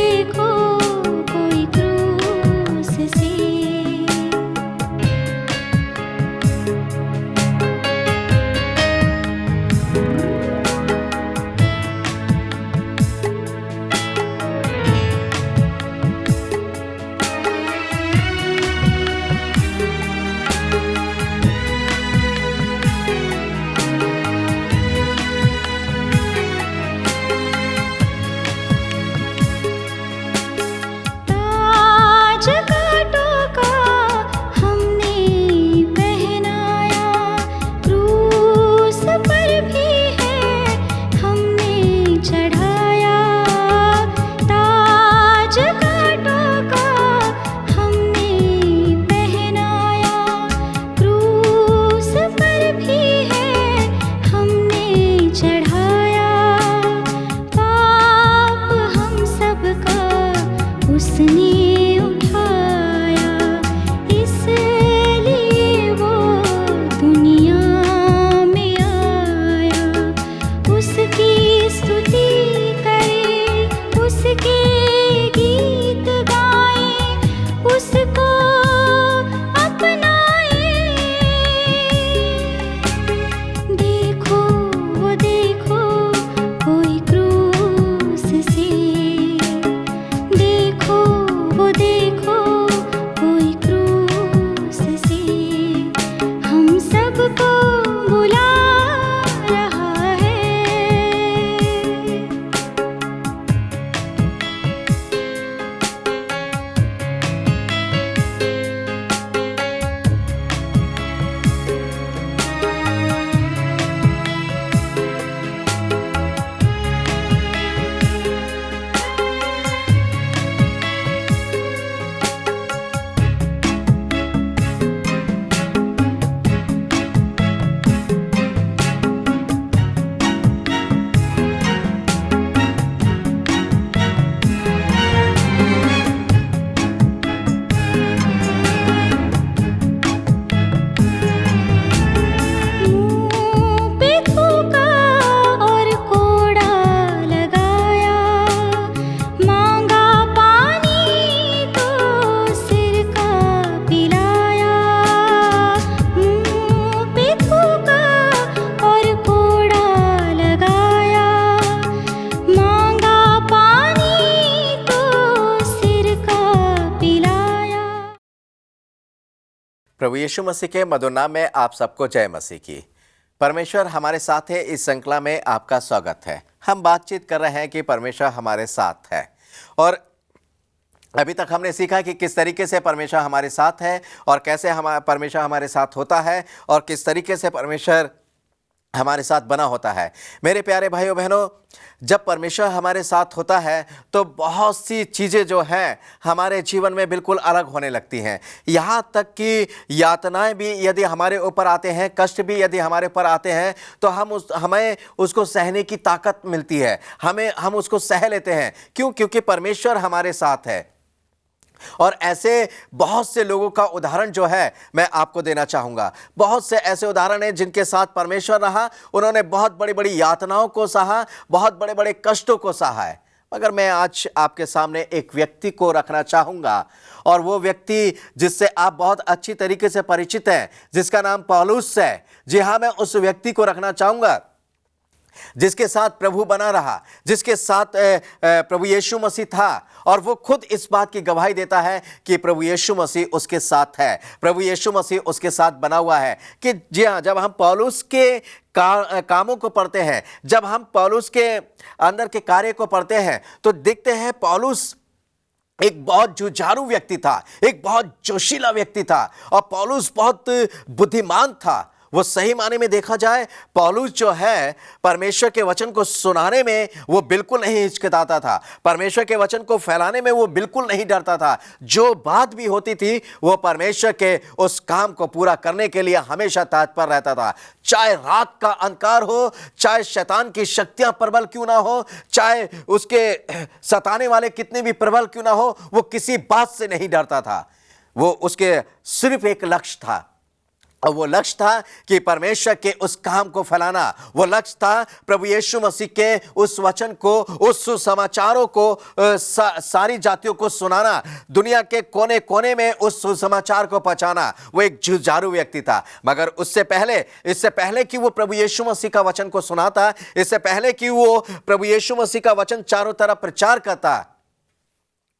देखो कोई क्रूस से। ताज का टोका हमने पहनाया, क्रूस पर भी है हमने चढ़ाया। ताज का टोका हमने पहनाया, क्रूस पर भी है हमने चढ़ाया। पाप हम सबका उसने उठाया, इसलिए वो दुनिया में आया। उसकी स्तुति करें, उसके गीत गाएं, उसको अपनाएं। देखो वो देखो कोई क्रूस से। देखो वो देखो कोई क्रूस से। हम सबको बुला रहा है। मुँह पे थूका और कोड़ा लगाया, मांगा पानी तो सिर का पिलाया। मुँह पे थूका और कोड़ा लगाया, मांगा पानी तो सिर का पिलाया। प्रभु यीशु मसीह के मधुर नाम में आप सबको जय मसीह की। परमेश्वर हमारे साथ है, इस श्रृंखला में आपका स्वागत है। हम बातचीत कर रहे हैं कि परमेश्वर हमारे साथ है, और अभी तक हमने सीखा कि किस तरीके से परमेश्वर हमारे साथ है और कैसे परमेश्वर हमारे साथ होता है और किस तरीके से परमेश्वर हमारे साथ बना होता है। मेरे प्यारे भाइयों बहनों, जब परमेश्वर हमारे साथ होता है तो बहुत सी चीज़ें जो हैं हमारे जीवन में बिल्कुल अलग होने लगती हैं। यहाँ तक कि यातनाएं भी यदि हमारे ऊपर आते हैं, कष्ट भी यदि हमारे ऊपर आते हैं, तो हमें उसको सहने की ताकत मिलती है। हम उसको सह लेते हैं। क्यों? क्योंकि परमेश्वर हमारे साथ है। और ऐसे बहुत से लोगों का उदाहरण जो है मैं आपको देना चाहूँगा। बहुत से ऐसे उदाहरण हैं जिनके साथ परमेश्वर रहा, उन्होंने बहुत बड़ी बड़ी यातनाओं को सहा, बहुत बड़े बड़े कष्टों को सहा है। मगर मैं आज आपके सामने एक व्यक्ति को रखना चाहूँगा, और वो व्यक्ति जिससे आप बहुत अच्छी तरीके से परिचित हैं, जिसका नाम पौलुस है। जी हाँ, मैं उस व्यक्ति को रखना चाहूँगा जिसके साथ प्रभु बना रहा, जिसके साथ प्रभु यीशु मसीह था, और वो खुद इस बात की गवाही देता है कि प्रभु यीशु मसीह उसके साथ है, प्रभु यीशु मसीह उसके साथ बना हुआ है। कि जी हाँ, जब हम पौलुस के कामों को पढ़ते हैं, जब हम पौलुस के अंदर के कार्य को पढ़ते हैं, तो देखते हैं पौलुस एक बहुत जुझारू व्यक्ति था, एक बहुत जोशीला व्यक्ति था, और पौलुस बहुत बुद्धिमान था। वो सही माने में देखा जाए, पौलुस जो है परमेश्वर के वचन को सुनाने में वो बिल्कुल नहीं हिचकिचाता था, परमेश्वर के वचन को फैलाने में वो बिल्कुल नहीं डरता था। जो बात भी होती थी वो परमेश्वर के उस काम को पूरा करने के लिए हमेशा तत्पर रहता था। चाहे रात का अंधकार हो, चाहे शैतान की शक्तियां प्रबल क्यों ना हो, चाहे उसके सताने वाले कितने भी प्रबल क्यों ना हो, वो किसी बात से नहीं डरता था। वो उसके सिर्फ एक लक्ष्य था, और वो लक्ष्य था कि परमेश्वर के उस काम को फैलाना, वो लक्ष्य था प्रभु यीशु मसीह के उस वचन को, उस सुसमाचारों को सारी जातियों को सुनाना, दुनिया के कोने कोने में उस सुसमाचार को पहुंचाना। वो एक जुझारू व्यक्ति था। मगर इससे पहले कि वो प्रभु यीशु मसीह का वचन को सुनाता, इससे पहले कि वो प्रभु यीशु मसीह का वचन चारों तरफ प्रचार करता,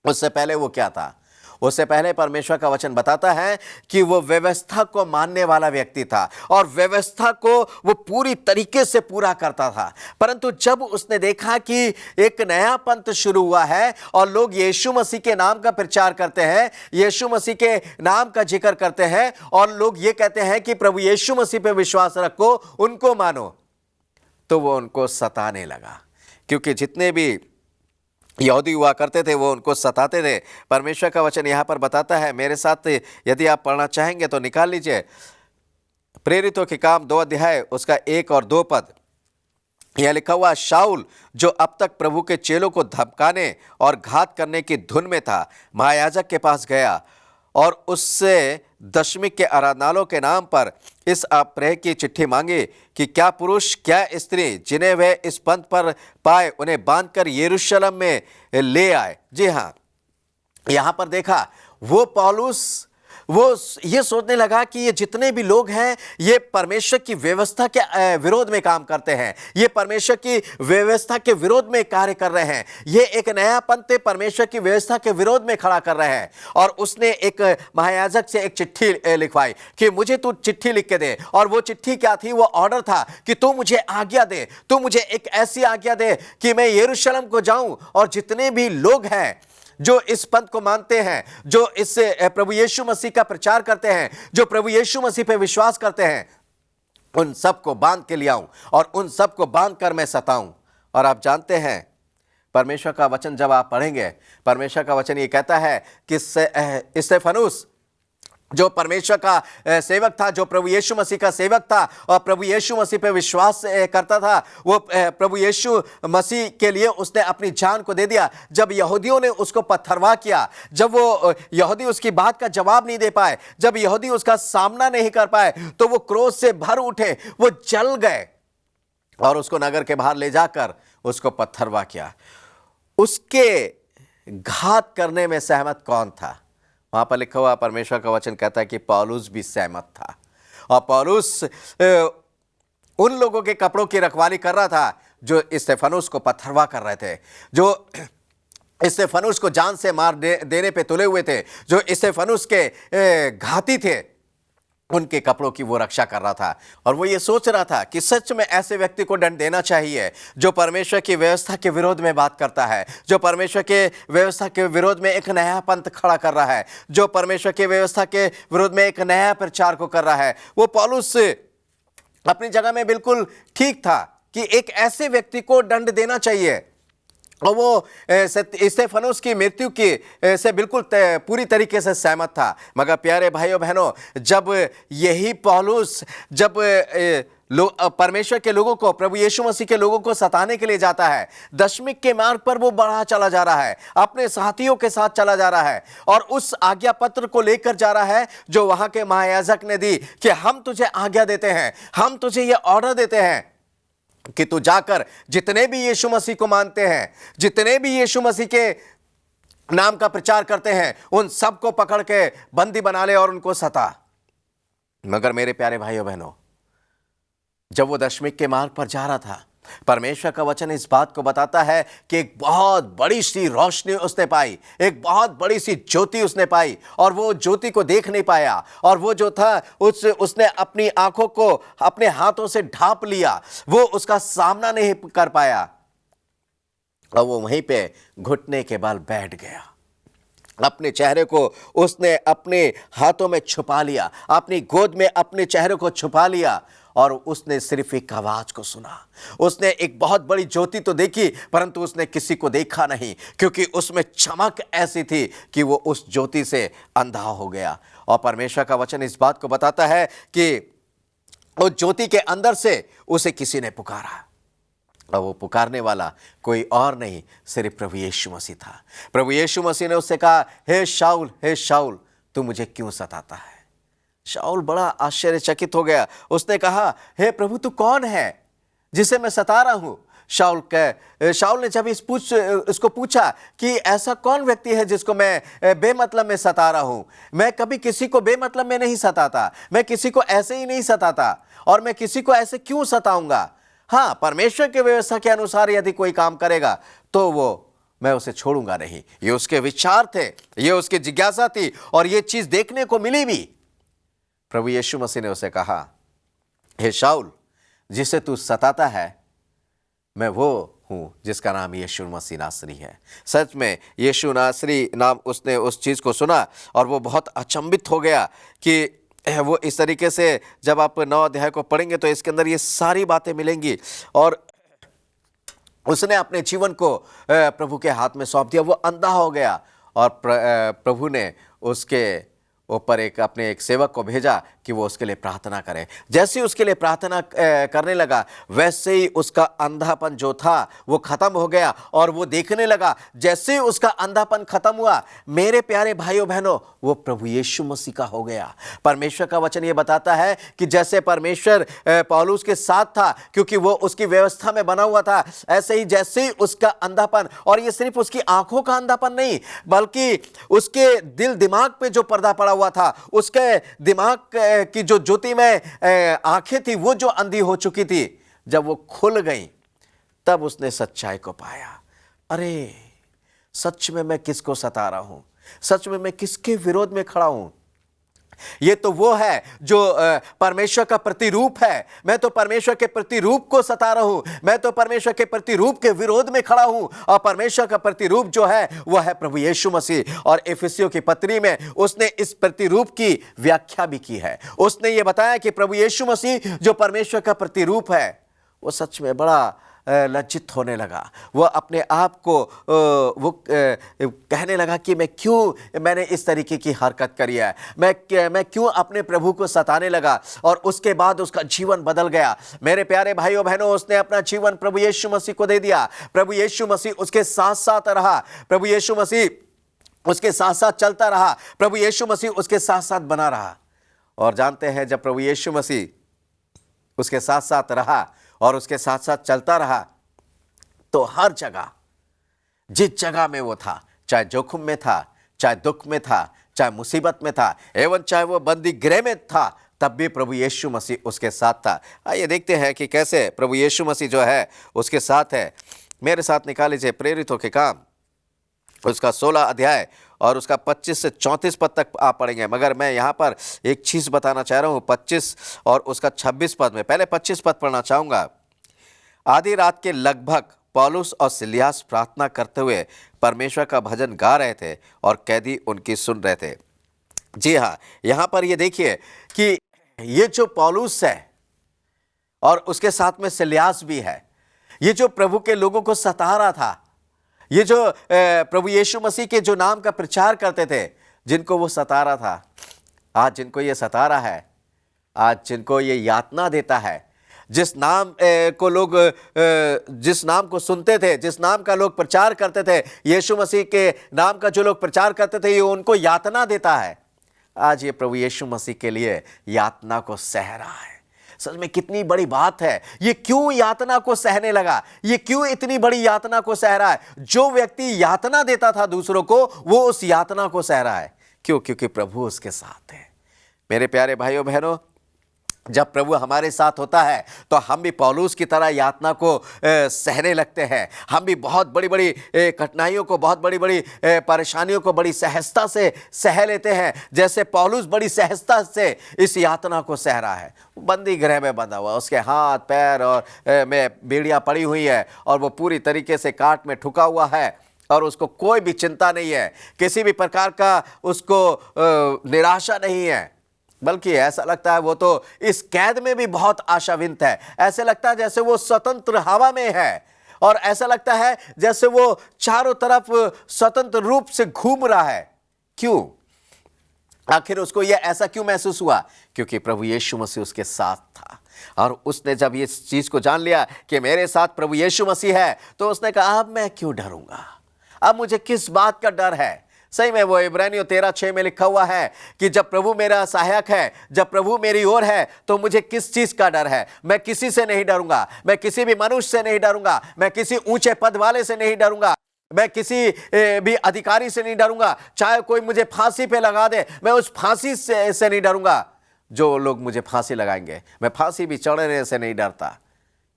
उससे पहले वो क्या था? उससे पहले परमेश्वर का वचन बताता है कि वो व्यवस्था को मानने वाला व्यक्ति था और व्यवस्था को वो पूरी तरीके से पूरा करता था। परंतु जब उसने देखा कि एक नया पंथ शुरू हुआ है और लोग यीशु मसीह के नाम का प्रचार करते हैं, यीशु मसीह के नाम का जिक्र करते हैं और लोग ये कहते हैं कि प्रभु यीशु मसीह पे विश्वास रखो, उनको मानो, तो वो उनको सताने लगा। क्योंकि जितने भी यहूदी हुआ करते थे वो उनको सताते थे। परमेश्वर का वचन यहाँ पर बताता है, मेरे साथ यदि आप पढ़ना चाहेंगे तो निकाल लीजिए, प्रेरितों के काम 2 अध्याय उसका 1 और 2 पद। यह लिखा हुआ, शाऊल जो अब तक प्रभु के चेलों को धमकाने और घात करने की धुन में था, महायाजक के पास गया और उससे दशमिक के आराधनालयों के नाम पर इस आप्रह की चिट्ठी मांगी कि क्या पुरुष क्या स्त्री जिन्हें वे इस पंथ पर पाए उन्हें बांधकर यरूशलेम में ले आए। जी हाँ, यहाँ पर देखा वो पौलुस वो ये सोचने लगा कि ये जितने भी लोग हैं ये परमेश्वर की व्यवस्था के विरोध में काम करते हैं, ये परमेश्वर की व्यवस्था के विरोध में कार्य कर रहे हैं, ये एक नया पंथ परमेश्वर की व्यवस्था के विरोध में खड़ा कर रहे हैं। और उसने एक महायाजक से एक चिट्ठी लिखवाई कि मुझे तू चिट्ठी लिख के दे। और वो चिट्ठी क्या थी? वो ऑर्डर था कि तू मुझे आज्ञा दे, तू मुझे एक ऐसी आज्ञा दे कि मैं यरूशलेम को जाऊं और जितने भी लोग हैं जो इस पंथ को मानते हैं, जो इससे प्रभु यीशु मसीह का प्रचार करते हैं, जो प्रभु यीशु मसीह पे विश्वास करते हैं, उन सबको बांध के ले आऊं और उन सबको बांध कर मैं सताऊं। और आप जानते हैं परमेश्वर का वचन जब आप पढ़ेंगे, परमेश्वर का वचन ये कहता है कि स्तेफनुस जो परमेश्वर का सेवक था, जो प्रभु यीशु मसीह का सेवक था और प्रभु यीशु मसीह पे विश्वास करता था, वो प्रभु यीशु मसीह के लिए उसने अपनी जान को दे दिया। जब यहूदियों ने उसको पत्थरवाह किया, जब वो यहूदी उसकी बात का जवाब नहीं दे पाए, जब यहूदी उसका सामना नहीं कर पाए, तो वो क्रोध से भर उठे, वो जल गए और उसको नगर के बाहर ले जाकर उसको पत्थरवाह किया। उसके घात करने में सहमत कौन था? वहां पर लिखा हुआ परमेश्वर का वचन कहता है कि पौलुस भी सहमत था। और पौलुस उन लोगों के कपड़ों की रखवाली कर रहा था जो स्तेफनुस को पत्थरवाह कर रहे थे, जो स्तेफनुस को जान से मार देने पे तुले हुए थे, जो स्तेफनुस के घाती थे, उनके कपड़ों की वो रक्षा कर रहा था। और वो ये सोच रहा था कि सच में ऐसे व्यक्ति को दंड देना चाहिए जो परमेश्वर की व्यवस्था के विरोध में बात करता है, जो परमेश्वर के व्यवस्था के विरोध में एक नया पंथ खड़ा कर रहा है, जो परमेश्वर के व्यवस्था के विरोध में एक नया प्रचार को कर रहा है। वो पौलुस अपनी जगह में बिल्कुल ठीक था कि एक ऐसे व्यक्ति को दंड देना चाहिए। और वो स्तेफनुस की मृत्यु की से बिल्कुल पूरी तरीके से सहमत था। मगर प्यारे भाइयों बहनों, जब यही पौलुस जब परमेश्वर के लोगों को, प्रभु यीशु मसीह के लोगों को सताने के लिए जाता है, दशमिक के मार्ग पर वो बढ़ा चला जा रहा है, अपने साथियों के साथ चला जा रहा है और उस आज्ञा पत्र को लेकर जा रहा है जो वहां के महायाजक ने दी कि हम तुझे आज्ञा देते हैं, हम तुझे ये ऑर्डर देते हैं कि तू जाकर जितने भी यीशु मसीह को मानते हैं, जितने भी यीशु मसीह के नाम का प्रचार करते हैं, उन सबको पकड़ के बंदी बना ले और उनको सता। मगर मेरे प्यारे भाइयों बहनों, जब वो दशमिक के मार्ग पर जा रहा था, परमेश्वर का वचन इस बात को बताता है कि एक बहुत बड़ी सी रोशनी उसने पाई, एक बहुत बड़ी सी ज्योति उसने पाई और वो ज्योति को देख नहीं पाया। और वो जो था उसने अपनी आंखों को अपने हाथों से ढांप लिया, वो उसका सामना नहीं कर पाया और वो वहीं पे घुटने के बल बैठ गया। अपने चेहरे को उसने अपने हाथों में छुपा लिया, अपनी गोद में अपने चेहरे को छुपा लिया और उसने सिर्फ एक आवाज को सुना। उसने एक बहुत बड़ी ज्योति तो देखी, परंतु उसने किसी को देखा नहीं, क्योंकि उसमें चमक ऐसी थी कि वो उस ज्योति से अंधा हो गया। और परमेश्वर का वचन इस बात को बताता है कि उस ज्योति के अंदर से उसे किसी ने पुकारा और वो पुकारने वाला कोई और नहीं, सिर्फ प्रभु यीशु मसीह था। प्रभु यीशु मसीह ने उससे कहा, हे शाऊल, हे शाऊल, तू मुझे क्यों सताता है? शाऊल बड़ा आश्चर्यचकित हो गया। उसने कहा, हे प्रभु, तू कौन है जिसे मैं सता रहा हूं? शाऊल ने जब इसको पूछा कि ऐसा कौन व्यक्ति है जिसको मैं बेमतलब में सता रहा हूं? मैं कभी किसी को बेमतलब में नहीं सताता, मैं किसी को ऐसे ही नहीं सताता, और मैं किसी को ऐसे क्यों सताऊंगा? हाँ, परमेश्वर की व्यवस्था के अनुसार यदि कोई काम करेगा तो मैं उसे छोड़ूंगा नहीं। ये उसके विचार थे, ये उसकी जिज्ञासा थी, और ये चीज देखने को मिली भी। प्रभु यीशु मसीह ने उसे कहा, हे शाऊल, जिसे तू सताता है, मैं वो हूं जिसका नाम यीशु मसीह नासरी है। सच में यीशु नासरी नाम उसने उस चीज को सुना और वो बहुत अचंभित हो गया कि वो इस तरीके से, जब आप 9 अध्याय को पढ़ेंगे तो इसके अंदर ये सारी बातें मिलेंगी। और उसने अपने जीवन को प्रभु के हाथ में सौंप दिया। वो अंधा हो गया और प्रभु ने उसके ऊपर अपने एक सेवक को भेजा कि वो उसके लिए प्रार्थना करे। जैसे ही उसके लिए प्रार्थना करने लगा, वैसे ही उसका अंधापन जो था वो खत्म हो गया और वो देखने लगा। जैसे ही उसका अंधापन खत्म हुआ, मेरे प्यारे भाइयों बहनों, वो प्रभु यीशु मसीह का हो गया। परमेश्वर का वचन ये बताता है कि जैसे परमेश्वर पौलुस के साथ था, क्योंकि वो उसकी व्यवस्था में बना हुआ था, ऐसे ही जैसे ही उसका अंधापन, और ये सिर्फ उसकी आंखों का अंधापन नहीं, बल्कि उसके दिल दिमाग पे जो पर्दा पड़ा हुआ था, उसके दिमाग की जो ज्योति में आंखें थी, वो जो अंधी हो चुकी थी, जब वो खुल गई, तब उसने सच्चाई को पाया। अरे, सच में मैं किसको सता रहा हूं? सच में मैं किसके विरोध में खड़ा हूं? ये तो वो है जो परमेश्वर का प्रतिरूप है। मैं तो परमेश्वर के प्रतिरूप को सता रहा हूं। मैं तो परमेश्वर के प्रतिरूप के विरोध में खड़ा हूं। और परमेश्वर का प्रतिरूप जो है वो है प्रभु यीशु मसीह। और इफिसियों की पत्री में उसने इस प्रतिरूप की व्याख्या भी की है। उसने ये बताया कि प्रभु यीशु मसीह जो परमेश्वर का प्रतिरूप है, वो सच में बड़ा लज्जित होने लगा। वो अपने आप को कहने लगा कि मैंने इस तरीके की हरकत करी है, मैं क्यों अपने प्रभु को सताने लगा। और उसके बाद उसका जीवन बदल गया। मेरे प्यारे भाइयों बहनों, उसने अपना जीवन प्रभु यीशु मसीह को दे दिया। प्रभु यीशु मसीह उसके साथ साथ रहा। प्रभु यीशु मसीह उसके साथ साथ चलता रहा। प्रभु यीशु मसीह उसके साथ साथ बना रहा। और जानते हैं, जब प्रभु यीशु मसीह उसके साथ साथ रहा और उसके साथ साथ चलता रहा, तो हर जगह, जिस जगह में वो था, चाहे जोखिम में था, चाहे दुख में था, चाहे मुसीबत में था, एवं चाहे वो बंदी गृह में था, तब भी प्रभु यीशु मसीह उसके साथ था। आइए देखते हैं कि कैसे प्रभु यीशु मसीह जो है उसके साथ है। मेरे साथ निकाल लीजिए प्रेरितों के काम, उसका 16 अध्याय और उसका 25 से 34 पद तक आप पढ़ेंगे। मगर मैं यहाँ पर एक चीज़ बताना चाह रहा हूँ 25 और उसका 26 पद में। पहले 25 पद पढ़ना चाहूँगा। आधी रात के लगभग पौलुस और सिलियास प्रार्थना करते हुए परमेश्वर का भजन गा रहे थे और कैदी उनकी सुन रहे थे। जी हाँ, यहाँ पर ये देखिए कि ये जो पौलुस है और उसके साथ में सिलियास भी है, ये जो प्रभु के लोगों को सता रहा था, ये जो प्रभु यीशु मसीह के जो नाम का प्रचार करते थे, जिनको वो सता रहा था, आज जिनको ये सता रहा है, आज जिनको ये यातना देता है, जिस नाम जिस नाम को सुनते थे, जिस नाम का लोग प्रचार करते थे, यीशु मसीह के नाम का जो लोग प्रचार करते थे, ये उनको यातना देता है। आज ये प्रभु यीशु मसीह के लिए यातना को सह रहा है। सच में कितनी बड़ी बात है। ये क्यों यातना को सहने लगा? ये क्यों इतनी बड़ी यातना को सह रहा है? जो व्यक्ति यातना देता था दूसरों को, वो उस यातना को सह रहा है। क्यों? क्योंकि प्रभु उसके साथ है। मेरे प्यारे भाइयों बहनों, जब प्रभु हमारे साथ होता है तो हम भी पौलुस की तरह यातना को सहने लगते हैं। हम भी बहुत बड़ी बड़ी कठिनाइयों को, बहुत बड़ी बड़ी परेशानियों को बड़ी सहजता से सह लेते हैं, जैसे पौलुस बड़ी सहजता से इस यातना को सह रहा है। बंदी गृह में बंधा हुआ, उसके हाथ पैर और में बेड़ियाँ पड़ी हुई है और वो पूरी तरीके से काट में ठुका हुआ है और उसको कोई भी चिंता नहीं है, किसी भी प्रकार का उसको निराशा नहीं है, बल्कि ऐसा लगता है वो तो इस कैद में भी बहुत आशाविंत है। ऐसे लगता है जैसे वो स्वतंत्र हवा में है और ऐसा लगता है जैसे वो चारों तरफ स्वतंत्र रूप से घूम रहा है। क्यों? आखिर उसको ये ऐसा क्यों महसूस हुआ? क्योंकि प्रभु यीशु मसीह उसके साथ था। और उसने जब ये चीज को जान लिया कि मेरे साथ प्रभु यीशु मसीह है, तो उसने कहा अब मैं क्यों डरूंगा? अब मुझे किस बात का डर है? सही में वो इब्रानियों 13:6 में लिखा हुआ है कि जब प्रभु मेरा सहायक है, जब प्रभु मेरी ओर है, तो मुझे किस चीज का डर है। मैं किसी से नहीं डरूंगा, मैं किसी भी मनुष्य से नहीं डरूंगा, मैं किसी ऊंचे पद वाले से नहीं डरूंगा, मैं किसी भी अधिकारी से नहीं डरूंगा। चाहे कोई मुझे फांसी पे लगा दे, मैं उस फांसी से नहीं डरूंगा जो लोग मुझे फांसी लगाएंगे। मैं फांसी भी चढ़ने से नहीं डरता।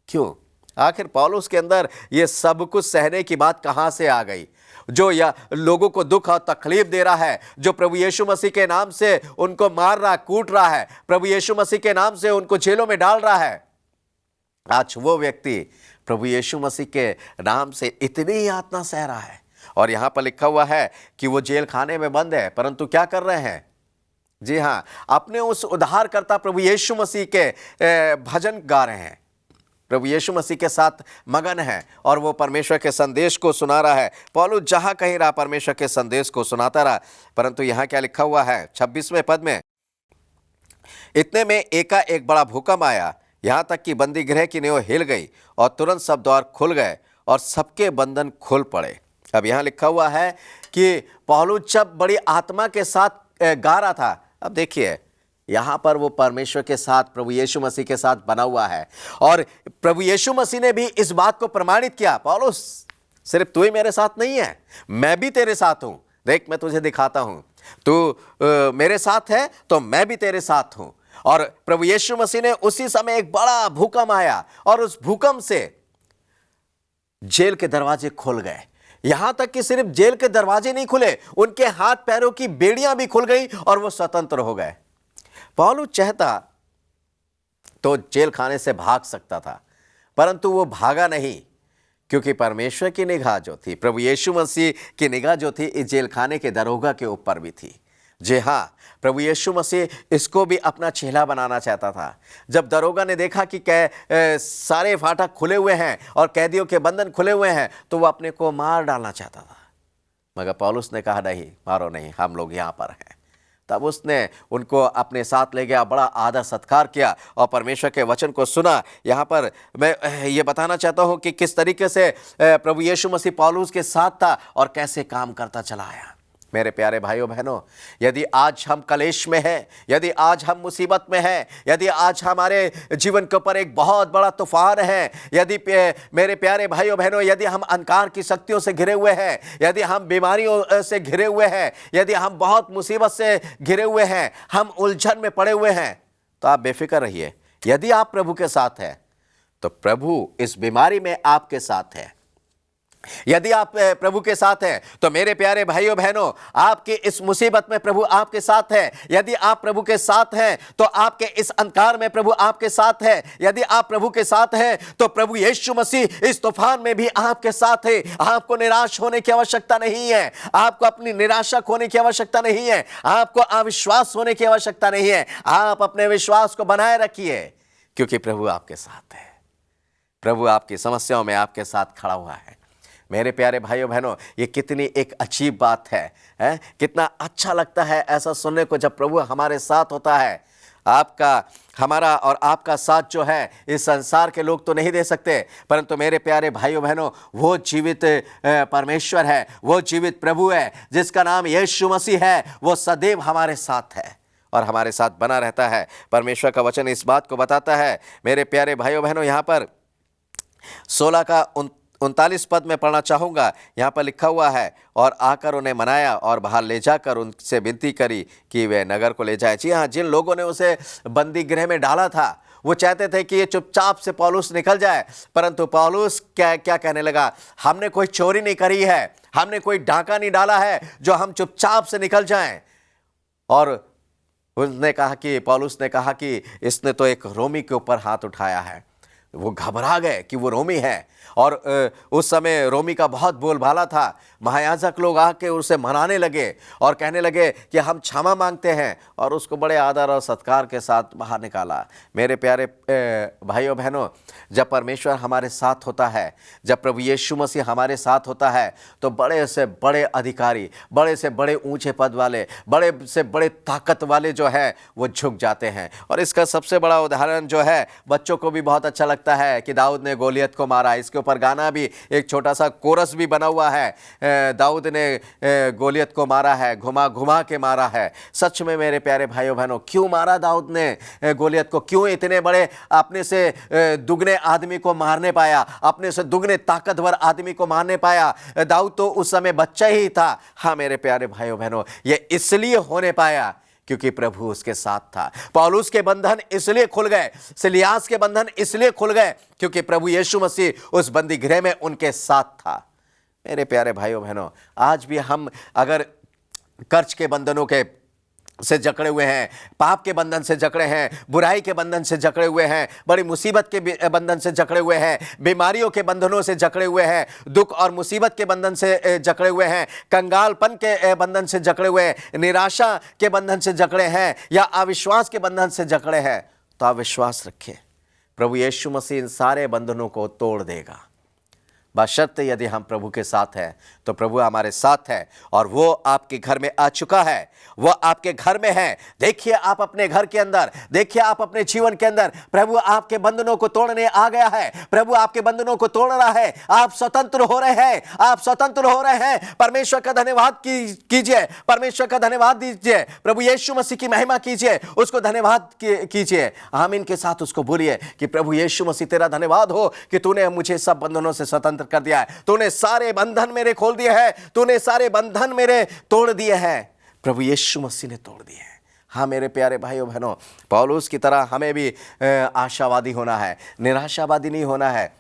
क्यों? आखिर पौलुस के अंदर ये सब कुछ सहने की बात कहां से आ गई? जो या लोगों को दुख और तकलीफ दे रहा है, जो प्रभु यीशु मसीह के नाम से उनको मार रहा, कूट रहा है, प्रभु यीशु मसीह के नाम से उनको जेलों में डाल रहा है, आज वो व्यक्ति प्रभु यीशु मसीह के नाम से इतनी यातना सह रहा है। और यहां पर लिखा हुआ है कि वो जेल खाने में बंद है, परंतु क्या कर रहे हैं? जी हां, अपने उस उद्धारकर्ता प्रभु यीशु मसीह के भजन गा रहे हैं, प्रभु यीशु मसीह के साथ मगन है और वो परमेश्वर के संदेश को सुना रहा है। पौलुस जहां कहीं रहा परमेश्वर के संदेश को सुनाता रहा। परंतु यहां क्या लिखा हुआ है 26वें पद में, इतने में एकाएक बड़ा भूकंप आया, यहां तक कि बंदी गृह की नींव हिल गई और तुरंत सब द्वार खुल गए और सबके बंधन खुल पड़े। अब यहां लिखा हुआ है कि पौलुस जब बड़ी आत्मा के साथ गा रहा था, अब देखिए यहां पर वो परमेश्वर के साथ, प्रभु यीशु मसीह के साथ बना हुआ है और प्रभु यीशु मसीह ने भी इस बात को प्रमाणित किया, पौलुस सिर्फ तू ही मेरे साथ नहीं है, मैं भी तेरे साथ हूं। देख मैं तुझे दिखाता हूं, तू मेरे साथ है तो मैं भी तेरे साथ हूं। और प्रभु यीशु मसीह ने उसी समय एक बड़ा भूकंप आया और उस भूकंप से जेल के दरवाजे खुल गए। यहां तक कि सिर्फ जेल के दरवाजे नहीं खुले, उनके हाथ पैरों की बेड़ियां भी खुल गई और वो स्वतंत्र हो गए। पौलुस चाहता तो जेल खाने से भाग सकता था, परंतु वो भागा नहीं, क्योंकि परमेश्वर की निगाह जो थी, प्रभु यीशु मसीह की निगाह जो थी, इस जेल खाने के दरोगा के ऊपर भी थी। जी हाँ, प्रभु यीशु मसीह इसको भी अपना चेला बनाना चाहता था। जब दरोगा ने देखा कि सारे फाटक खुले हुए हैं और कैदियों के बंधन खुले हुए हैं, तो वो अपने को मार डालना चाहता था, मगर पौलुस ने कहा नहीं, मारो नहीं, हम लोग यहाँ पर हैं। तब उसने उनको अपने साथ ले गया, बड़ा आदर सत्कार किया और परमेश्वर के वचन को सुना। यहाँ पर मैं ये बताना चाहता हूँ कि किस तरीके से प्रभु यीशु मसीह पौलुस के साथ था और कैसे काम करता चला आया। मेरे प्यारे भाइयों बहनों, यदि आज हम कलेश में हैं, यदि आज हम मुसीबत में हैं, यदि आज हमारे जीवन के ऊपर एक बहुत बड़ा तूफान है, यदि मेरे प्यारे भाइयों बहनों, यदि हम अंधकार की शक्तियों से घिरे हुए हैं, यदि हम बीमारियों से घिरे हुए हैं, यदि हम बहुत मुसीबत से घिरे हुए हैं, हम उलझन में पड़े हुए हैं, तो आप बेफिक्र रहिए। यदि आप प्रभु के साथ हैं तो प्रभु इस बीमारी में आपके साथ है। यदि आप प्रभु के साथ हैं तो मेरे प्यारे भाइयों बहनों, आपकी इस मुसीबत में प्रभु आपके साथ है। यदि आप प्रभु के साथ हैं तो आपके इस अंधकार में प्रभु आपके साथ है। यदि आप प्रभु के साथ हैं तो प्रभु यीशु मसीह इस तूफान में भी आपके साथ है। आपको निराश होने की आवश्यकता नहीं है, आपको अपनी निराशा खोने की आवश्यकता नहीं है, आपको अविश्वास होने की आवश्यकता नहीं है। आप अपने विश्वास को बनाए रखिए, क्योंकि प्रभु आपके साथ है। प्रभु आपकी समस्याओं में आपके साथ खड़ा हुआ है। मेरे प्यारे भाइयों बहनों, ये कितनी एक अजीब बात है? कितना अच्छा लगता है ऐसा सुनने को, जब प्रभु हमारे साथ होता है। आपका, हमारा और आपका साथ जो है इस संसार के लोग तो नहीं दे सकते, परंतु मेरे प्यारे भाइयों बहनों, वो जीवित परमेश्वर है, वो जीवित प्रभु है जिसका नाम यीशु मसीह है। वो सदैव हमारे साथ है और हमारे साथ बना रहता है। परमेश्वर का वचन इस बात को बताता है। मेरे प्यारे भाइयों बहनों, यहाँ पर 16 का 39 पद में पढ़ना चाहूँगा। यहाँ पर लिखा हुआ है, और आकर उन्हें मनाया और बाहर ले जाकर उनसे विनती करी कि वे नगर को ले जाए। जी हाँ, जिन लोगों ने उसे बंदी गृह में डाला था, वो चाहते थे कि ये चुपचाप से पौलुस निकल जाए, परंतु पौलुस क्या कहने लगा, हमने कोई चोरी नहीं करी है, हमने कोई डाका नहीं डाला है जो हम चुपचाप से निकल जाएं। और उसने कहा कि, पौलुस ने कहा कि इसने तो एक रोमी के ऊपर हाथ उठाया है। वो घबरा गए कि वो रोमी है, और उस समय रोमी का बहुत बोलबाला था। महायाजक लोग आके उसे मनाने लगे और कहने लगे कि हम क्षमा मांगते हैं, और उसको बड़े आदर और सत्कार के साथ बाहर निकाला। मेरे प्यारे भाइयों बहनों, जब परमेश्वर हमारे साथ होता है, जब प्रभु यीशु मसीह हमारे साथ होता है, तो बड़े से बड़े अधिकारी, बड़े से बड़े ऊंचे पद वाले, बड़े से बड़े ताकत वाले जो है वो झुक जाते हैं। और इसका सबसे बड़ा उदाहरण जो है, बच्चों को भी बहुत अच्छा लगता लगता है कि दाऊद ने गोलियत को मारा। इसके ऊपर गाना भी, एक छोटा सा कोरस भी बना हुआ है, दाऊद ने गोलियत को मारा है, घुमा घुमा के मारा है। सच में मेरे प्यारे भाइयों बहनों, क्यों मारा दाऊद ने गोलियत को? क्यों इतने बड़े अपने से दुगने आदमी को मारने पाया, अपने से दुगने ताकतवर आदमी को मारने पाया? दाऊद तो उस समय बच्चा ही था। हाँ मेरे प्यारे भाइयों बहनों, ये इसलिए होने पाया क्योंकि प्रभु उसके साथ था। पौलुस के बंधन इसलिए खुल गए, सिलियास के बंधन इसलिए खुल गए क्योंकि प्रभु यीशु मसीह उस बंदी गृह में उनके साथ था। मेरे प्यारे भाइयों बहनों, आज भी हम अगर कर्ज के बंधनों के से जकड़े हुए हैं, पाप के बंधन से जकड़े हैं, बुराई के बंधन से जकड़े हुए हैं, बड़ी मुसीबत के बंधन से जकड़े हुए हैं, बीमारियों के बंधनों से जकड़े हुए हैं, दुख और मुसीबत के बंधन से जकड़े हुए हैं, कंगालपन के बंधन से जकड़े हुए हैं, निराशा के बंधन से जकड़े हैं, या अविश्वास के बंधन से जकड़े हैं, तो आप विश्वास रखिए, प्रभु यीशु मसीह इन सारे बंधनों को तोड़ देगा। बशर्ते यदि हम प्रभु के साथ हैं, तो प्रभु हमारे साथ है और वो आपके घर में आ चुका है, वो आपके घर में है। देखिए आप अपने घर के अंदर, देखिए आप अपने जीवन के अंदर, प्रभु आपके बंधनों को तोड़ने आ गया है। प्रभु आपके बंधनों को तोड़ रहा है, आप स्वतंत्र हो रहे हैं, आप स्वतंत्र हो रहे हैं। परमेश्वर का धन्यवाद कीजिए, परमेश्वर का धन्यवाद दीजिए, प्रभु यीशु मसीह की महिमा कीजिए, उसको धन्यवाद कीजिए। आमीन के साथ उसको बोलिए कि प्रभु यीशु मसीह तेरा धन्यवाद हो कि तूने मुझे सब बंधनों से स्वतंत्र कर दिया है, तूने सारे बंधन मेरे खोल दिए हैं, तूने सारे बंधन मेरे तोड़ दिए हैं। प्रभु यीशु मसीह ने तोड़ दिए हैं। हाँ मेरे प्यारे भाइयों बहनों, पौलुस की तरह हमें भी आशावादी होना है, निराशावादी नहीं होना है।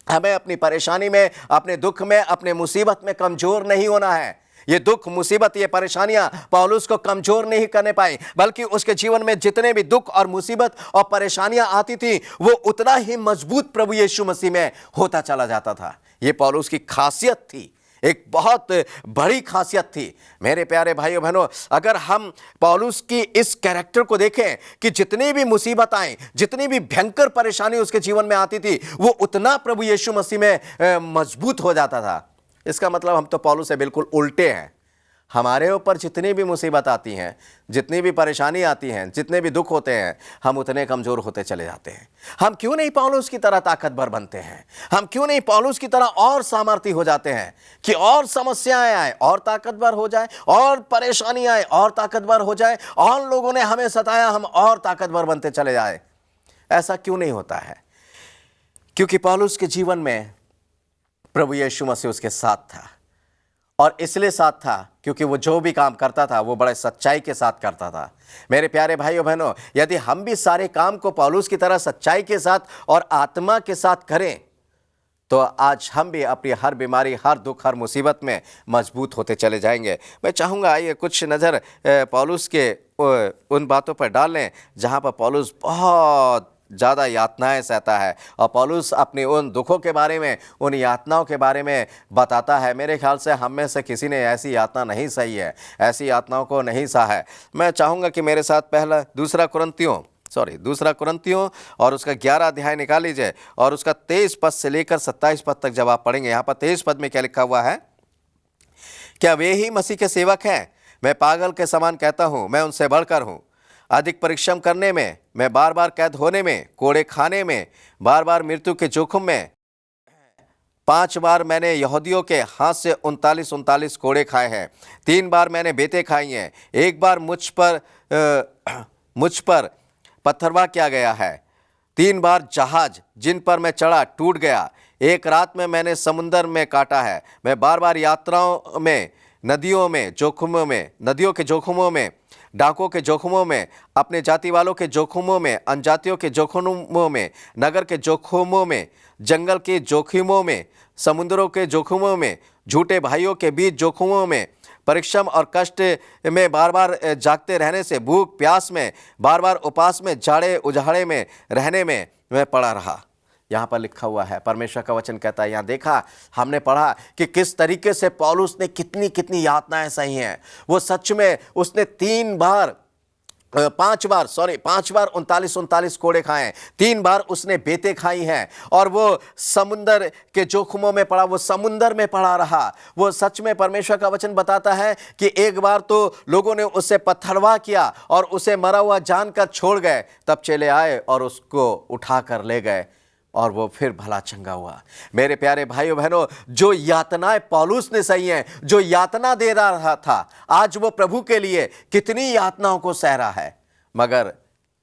हमें अपनी परेशानी में, अपने दुख में, अपने मुसीबत में कमजोर नहीं होना है। ये दुख, मुसीबत, ये परेशानियां पौलुस को कमजोर नहीं करने पाई, बल्कि उसके जीवन में जितने भी दुख और मुसीबत और परेशानियां आती थी, वो उतना ही मजबूत प्रभु यीशु मसीह में होता चला जाता था। ये पौलुस की खासियत थी, एक बहुत बड़ी खासियत थी। मेरे प्यारे भाइयों बहनों, अगर हम पौलुस की इस कैरेक्टर को देखें कि जितनी भी मुसीबत आए, जितनी भी भयंकर परेशानी उसके जीवन में आती थी, वो उतना प्रभु यीशु मसीह में मजबूत हो जाता था। इसका मतलब हम तो पौलुस से बिल्कुल उल्टे हैं। हमारे ऊपर जितनी भी मुसीबत आती हैं, जितनी भी परेशानी आती हैं, जितने भी दुख होते हैं, हम उतने कमज़ोर होते चले जाते हैं। हम क्यों नहीं पौलुस की तरह ताकतवर बनते हैं? हम क्यों नहीं पौलुस की तरह और सामर्थी हो जाते हैं कि और समस्याएं आए और ताकतवर हो जाए, और परेशानी आए और ताकतवर हो जाए, और लोगों ने हमें सताया हम और ताकतवर बनते चले जाए? ऐसा क्यों नहीं होता है? क्योंकि पौलुस के जीवन में प्रभु यीशु मसीह उसके साथ था, और इसलिए साथ था क्योंकि वो जो भी काम करता था वो बड़े सच्चाई के साथ करता था। मेरे प्यारे भाइयों बहनों, यदि हम भी सारे काम को पौलुस की तरह सच्चाई के साथ और आत्मा के साथ करें, तो आज हम भी अपनी हर बीमारी, हर दुख, हर मुसीबत में मजबूत होते चले जाएंगे। मैं चाहूँगा आइए कुछ नज़र पौलुस के उन बातों पर डाल लें जहाँ पर पौलुस बहुत ज़्यादा यातनाएं सहता है, और पौलुस अपने उन दुखों के बारे में, उन यातनाओं के बारे में बताता है। मेरे ख्याल से हम में से किसी ने ऐसी यातना नहीं सही है, ऐसी यातनाओं को नहीं सहा है। मैं चाहूँगा कि मेरे साथ दूसरा कुरिन्थियों और उसका 11 अध्याय निकाल लीजिए, और उसका 23 पद से लेकर 27 पद तक जब आप पढ़ेंगे, यहाँ पर 23 पद में क्या लिखा हुआ है? क्या वे ही मसीह के सेवक हैं? मैं पागल के समान कहता हूँ, मैं उनसे बढ़कर हूँ। अधिक परिश्रम करने में, मैं बार बार कैद होने में, कोड़े खाने में, बार बार मृत्यु के जोखिम में, 5 बार मैंने यहूदियों के हाथ से 39 कोड़े खाए हैं, 3 बार मैंने बेतें खाई हैं, 1 बार मुझ पर पत्थरवाह किया गया है, 3 बार जहाज जिन पर मैं चढ़ा टूट गया, 1 रात में मैंने समुद्र में काटा है, मैं बार बार यात्राओं में, नदियों के जोखिमों में, डाकों के जोखिमों में, अपने जाति वालों के जोखिमों में, अनजातियों के जोखिमों में, नगर के जोखिमों में, जंगल के जोखिमों में, समुद्रों के जोखिमों में, झूठे भाइयों के बीच जोखिमों में, परिश्रम और कष्ट में, बार बार जागते रहने से, भूख प्यास में, बार बार उपास में, जाड़े उजाड़े में रहने में मैं पड़ा रहा। यहाँ पर लिखा हुआ है, परमेश्वर का वचन कहता है, यहाँ देखा, हमने पढ़ा कि किस तरीके से पौलुस ने कितनी यातनाएं सही हैं। वो सच में उसने 5 बार 39 कोड़े खाए, 3 बार उसने बेतें खाई हैं, और वो समुंदर के जोखिमों में पड़ा, वो समुंदर में पड़ा रहा। वो सच में, परमेश्वर का वचन बताता है कि एक बार तो लोगों ने उससे पत्थरवाह किया और उसे मरा हुआ जानकर छोड़ गए, तब चेले आए और उसको उठा कर ले गए। और वो फिर भला चंगा हुआ। मेरे प्यारे भाइयों बहनों, जो यातनाएं पौलुस ने सही हैं, जो यातना दे रहा था, आज वो प्रभु के लिए कितनी यातनाओं को सह रहा है, मगर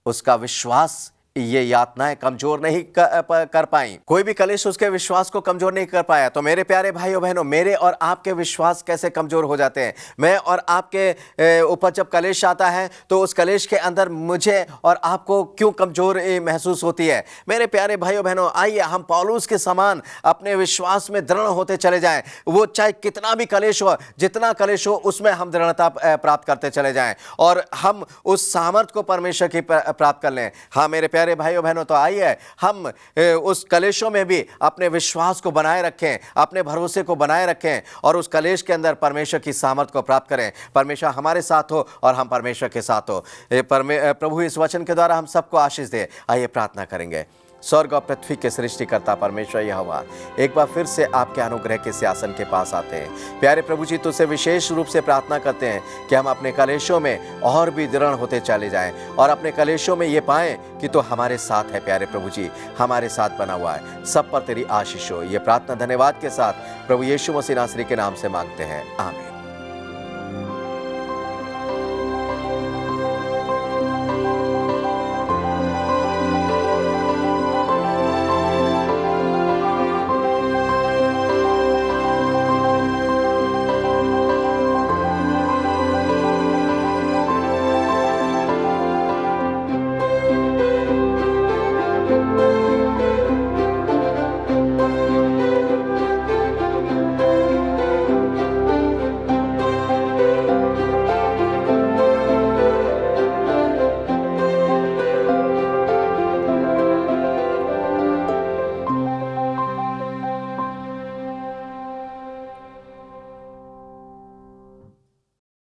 उसका विश्वास ये यातनाएं कमजोर नहीं कर पाई। कोई भी कलेश उसके विश्वास को कमजोर नहीं कर पाया। तो मेरे प्यारे भाइयों बहनों, मेरे और आपके विश्वास कैसे कमजोर हो जाते हैं। मैं और आपके ऊपर जब कलेश आता है तो उस कलेश के अंदर मुझे और आपको क्यों कमजोर महसूस होती है। मेरे प्यारे भाइयों बहनों, आइए हम पौलुस के समान अपने विश्वास में दृढ़ होते चले जाएं। वो चाहे कितना भी कलेश हो, जितना कलेश हो, उसमें हम दृढ़ता प्राप्त करते चले जाएं और हम उस सामर्थ को परमेश्वर की प्राप्त कर लें। हाँ मेरे प्यारे भाइयों बहनों, तो आइए हम उस कलेशों में भी अपने विश्वास को बनाए रखें, अपने भरोसे को बनाए रखें और उस कलेश के अंदर परमेश्वर की सामर्थ को प्राप्त करें। परमेश्वर हमारे साथ हो और हम परमेश्वर के साथ हो। प्रभु इस वचन के द्वारा हम सबको आशीष दे। आइए प्रार्थना करेंगे। स्वर्ग और पृथ्वी के सृष्टिकर्ता परमेश्वर यहोवा, एक बार फिर से आपके अनुग्रह के सिंहासन के पास आते हैं। प्यारे प्रभु जी, तुझसे विशेष रूप से प्रार्थना करते हैं कि हम अपने कलेशों में और भी दृढ़ होते चले जाएं और अपने कलेशों में ये पाएं कि तो हमारे साथ है। प्यारे प्रभु जी, हमारे साथ बना हुआ है। सब पर तेरी आशीष हो। ये प्रार्थना धन्यवाद के साथ प्रभु यीशु मसीह नासरी के नाम से मांगते हैं, आमीन।